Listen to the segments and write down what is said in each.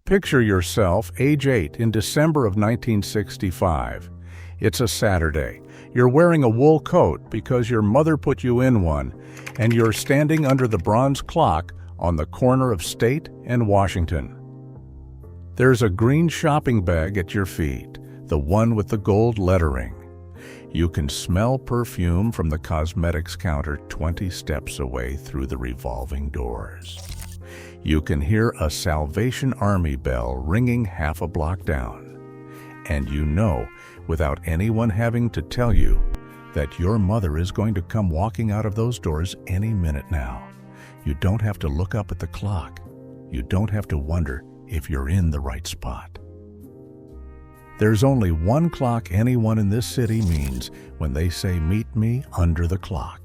Picture yourself age 8 in December of 1965. It's a Saturday. You're wearing a wool coat because your mother put you in one, and you're standing under the bronze clock on the corner of State and Washington. There's a green shopping bag at your feet, the one with the gold lettering. You can smell perfume from the cosmetics counter 20 steps away through the revolving doors. You can hear a Salvation Army bell ringing half a block down. And you know, without anyone having to tell you, that your mother is going to come walking out of those doors any minute now. You don't have to look up at the clock. You don't have to wonder if you're in the right spot. There's only one clock anyone in this city means when they say, "Meet me under the clock."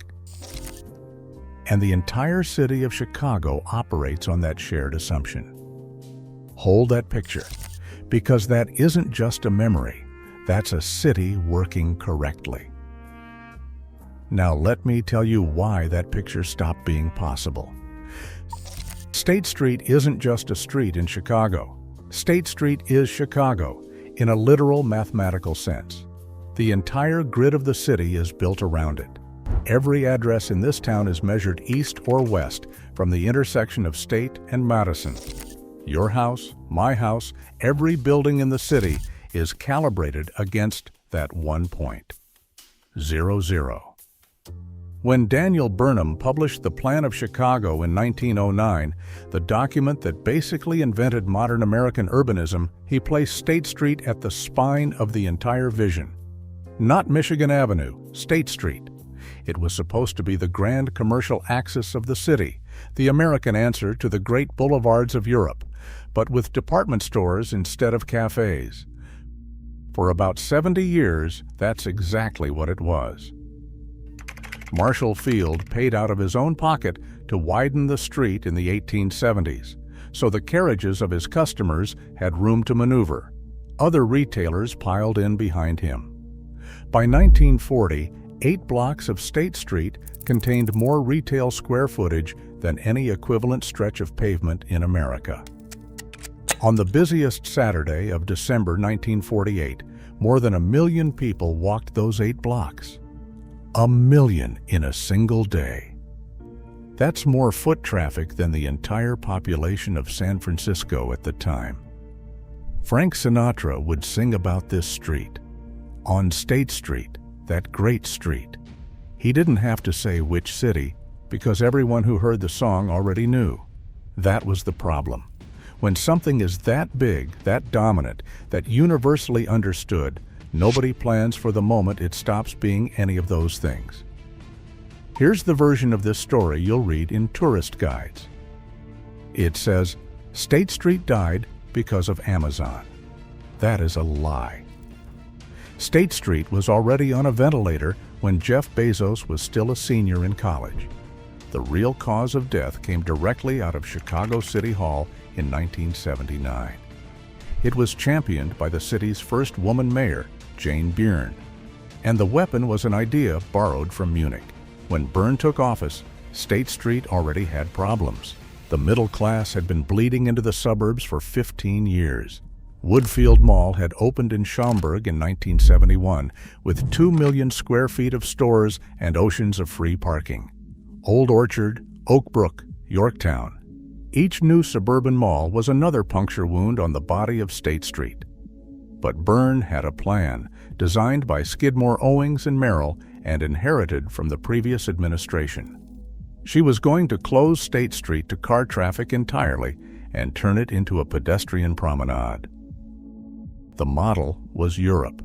And the entire city of Chicago operates on that shared assumption. Hold that picture, because that isn't just a memory. That's a city working correctly. Now let me tell you why that picture stopped being possible. State Street isn't just a street in Chicago. State Street is Chicago, in a literal mathematical sense. The entire grid of the city is built around it. Every address in this town is measured east or west from the intersection of State and Madison. Your house, my house, every building in the city is calibrated against that one point. 00. When Daniel Burnham published The Plan of Chicago in 1909, the document that basically invented modern American urbanism, he placed State Street at the spine of the entire vision. Not Michigan Avenue, State Street. It was supposed to be the grand commercial axis of the city, the American answer to the great boulevards of Europe, but with department stores instead of cafes. For about 70 years, that's exactly what it was. Marshall Field paid out of his own pocket to widen the street in the 1870s, so the carriages of his customers had room to maneuver. Other retailers piled in behind him. By 1940, 8 blocks of State Street contained more retail square footage than any equivalent stretch of pavement in America. On the busiest Saturday of December 1948, more than 1 million people walked those 8 blocks. 1 million in a single day. That's more foot traffic than the entire population of San Francisco at the time. Frank Sinatra would sing about this street. On State Street, that great street. He didn't have to say which city, because everyone who heard the song already knew. That was the problem. When something is that big, that dominant, that universally understood, nobody plans for the moment it stops being any of those things. Here's the version of this story you'll read in tourist guides. It says, State Street died because of Amazon. That is a lie. State Street was already on a ventilator when Jeff Bezos was still a senior in college. The real cause of death came directly out of Chicago City Hall in 1979. It was championed by the city's first woman mayor, Jane Byrne. And the weapon was an idea borrowed from Munich. When Byrne took office, State Street already had problems. The middle class had been bleeding into the suburbs for 15 years. Woodfield Mall had opened in Schaumburg in 1971 with 2 million square feet of stores and oceans of free parking. Old Orchard, Oak Brook, Yorktown. Each new suburban mall was another puncture wound on the body of State Street. But Byrne had a plan, designed by Skidmore, Owings and Merrill and inherited from the previous administration. She was going to close State Street to car traffic entirely and turn it into a pedestrian promenade. The model was Europe.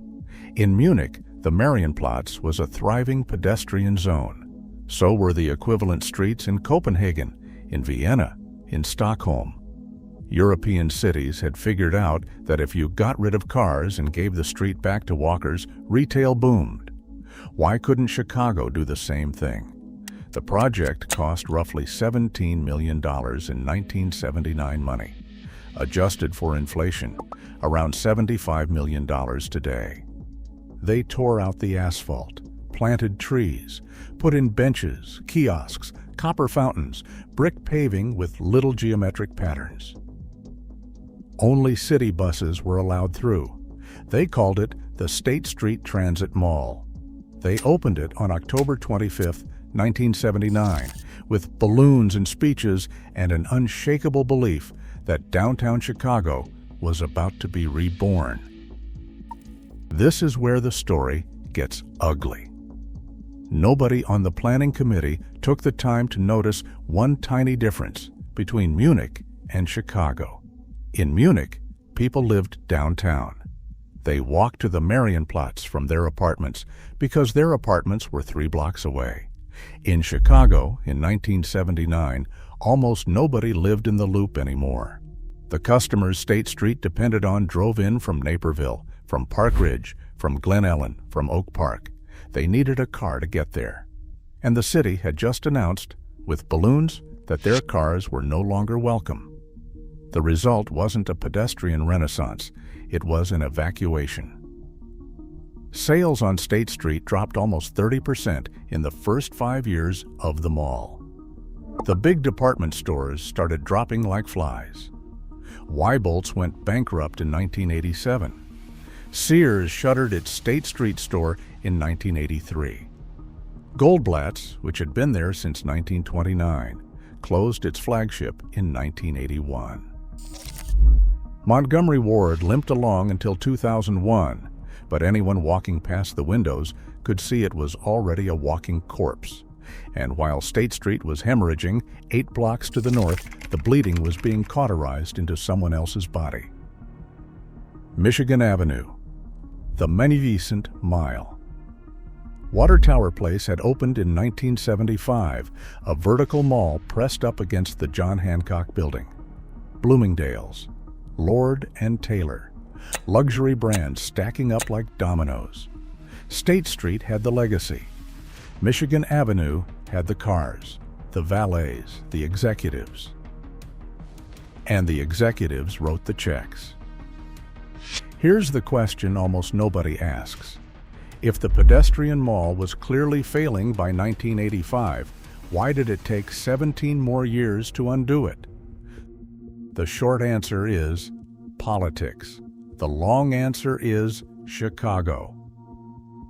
In Munich, the Marienplatz was a thriving pedestrian zone. So were the equivalent streets in Copenhagen, in Vienna, in Stockholm. European cities had figured out that if you got rid of cars and gave the street back to walkers, retail boomed. Why couldn't Chicago do the same thing? The project cost roughly $17 million in 1979 money. Adjusted for inflation, around $75 million today. They tore out the asphalt, planted trees, put in benches, kiosks, copper fountains, brick paving with little geometric patterns. Only city buses were allowed through. They called it the State Street Transit Mall. They opened it on October 25, 1979, with balloons and speeches and an unshakable belief that downtown Chicago was about to be reborn. This is where the story gets ugly. Nobody on the planning committee took the time to notice one tiny difference between Munich and Chicago. In Munich, people lived downtown. They walked to the Marienplatz from their apartments because their apartments were 3 blocks away. In Chicago, in 1979, almost nobody lived in the Loop anymore. The customers State Street depended on drove in from Naperville, from Park Ridge, from Glen Ellen, from Oak Park. They needed a car to get there. And the city had just announced, with balloons, that their cars were no longer welcome. The result wasn't a pedestrian renaissance, it was an evacuation. Sales on State Street dropped almost 30% in the first 5 years of the mall. The big department stores started dropping like flies. Weibolt's went bankrupt in 1987. Sears shuttered its State Street store in 1983. Goldblatt's, which had been there since 1929, closed its flagship in 1981. Montgomery Ward limped along until 2001, but anyone walking past the windows could see it was already a walking corpse. And while State Street was hemorrhaging 8 blocks to the north, the bleeding was being cauterized into someone else's body. Michigan Avenue, the magnificent mile. Water Tower Place had opened in 1975, a vertical mall pressed up against the John Hancock Building. Bloomingdale's, Lord & Taylor, luxury brands stacking up like dominoes. State Street had the legacy. Michigan Avenue had the cars, the valets, the executives. And the executives wrote the checks. Here's the question almost nobody asks. If the pedestrian mall was clearly failing by 1985, why did it take 17 more years to undo it? The short answer is politics. The long answer is Chicago.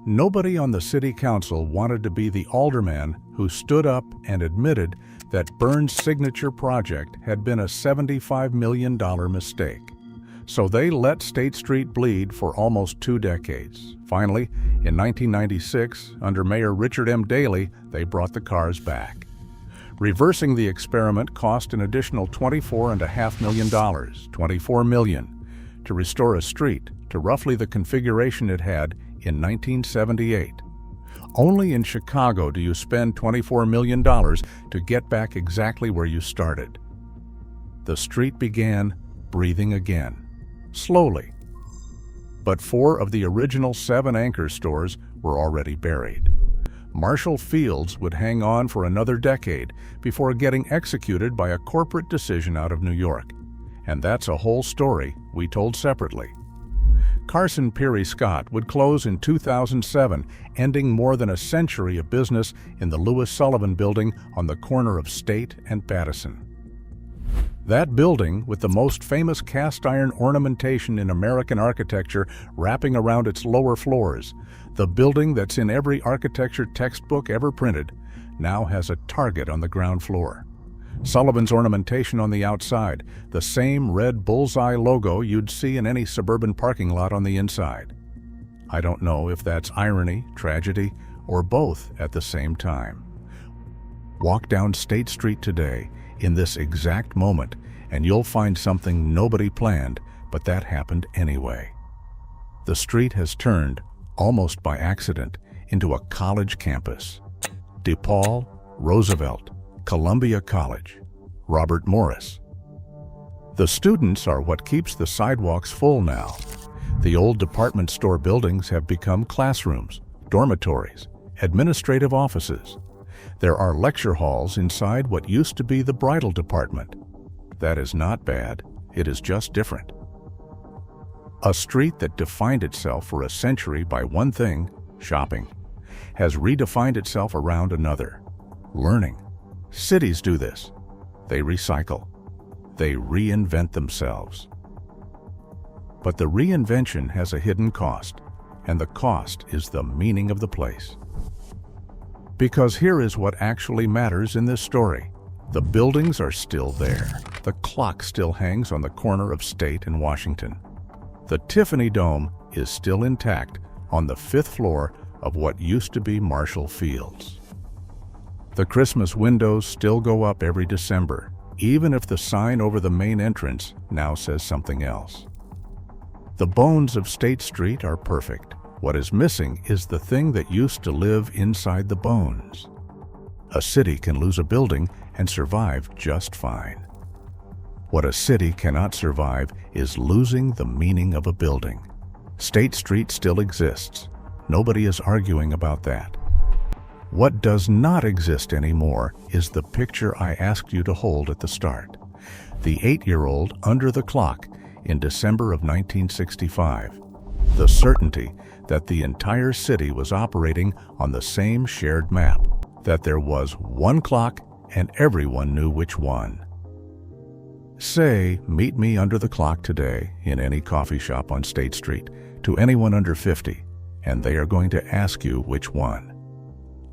Nobody on the city council wanted to be the alderman who stood up and admitted that Burns' signature project had been a $75 million mistake. So they let State Street bleed for almost 2 decades. Finally, in 1996, under Mayor Richard M. Daley, they brought the cars back. Reversing the experiment cost an additional $24.5 million, $24 million, to restore a street to roughly the configuration it had in 1978. Only in Chicago do you spend $24 million to get back exactly where you started. The street began breathing again. Slowly. But 4 of the original 7 anchor stores were already buried. Marshall Field's would hang on for another decade before getting executed by a corporate decision out of New York. And that's a whole story we told separately. Carson Peary Scott would close in 2007, ending more than a century of business in the Louis Sullivan Building on the corner of State and Pattison. That building, with the most famous cast-iron ornamentation in American architecture wrapping around its lower floors, the building that's in every architecture textbook ever printed, now has a target on the ground floor. Sullivan's ornamentation on the outside, the same red bullseye logo you'd see in any suburban parking lot on the inside. I don't know if that's irony, tragedy, or both at the same time. Walk down State Street today, in this exact moment, and you'll find something nobody planned, but that happened anyway. The street has turned, almost by accident, into a college campus. DePaul, Roosevelt, Columbia College, Robert Morris. The students are what keeps the sidewalks full now. The old department store buildings have become classrooms, dormitories, administrative offices. There are lecture halls inside what used to be the bridal department. That is not bad, it is just different. A street that defined itself for a century by one thing, shopping, has redefined itself around another, learning. Cities do this. They recycle. They reinvent themselves. But the reinvention has a hidden cost, and the cost is the meaning of the place. Because here is what actually matters in this story. The buildings are still there. The clock still hangs on the corner of State and Washington. The Tiffany Dome is still intact on the 5th floor of what used to be Marshall Fields. The Christmas windows still go up every December, even if the sign over the main entrance now says something else. The bones of State Street are perfect. What is missing is the thing that used to live inside the bones. A city can lose a building and survive just fine. What a city cannot survive is losing the meaning of a building. State Street still exists. Nobody is arguing about that. What does not exist anymore is the picture I asked you to hold at the start. The 8-year-old under the clock in December of 1965. The certainty that the entire city was operating on the same shared map, that there was one clock and everyone knew which one. Say, meet me under the clock today in any coffee shop on State Street to anyone under 50, and they are going to ask you which one.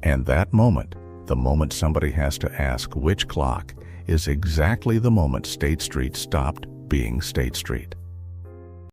And that moment, the moment somebody has to ask which clock, is exactly the moment State Street stopped being State Street.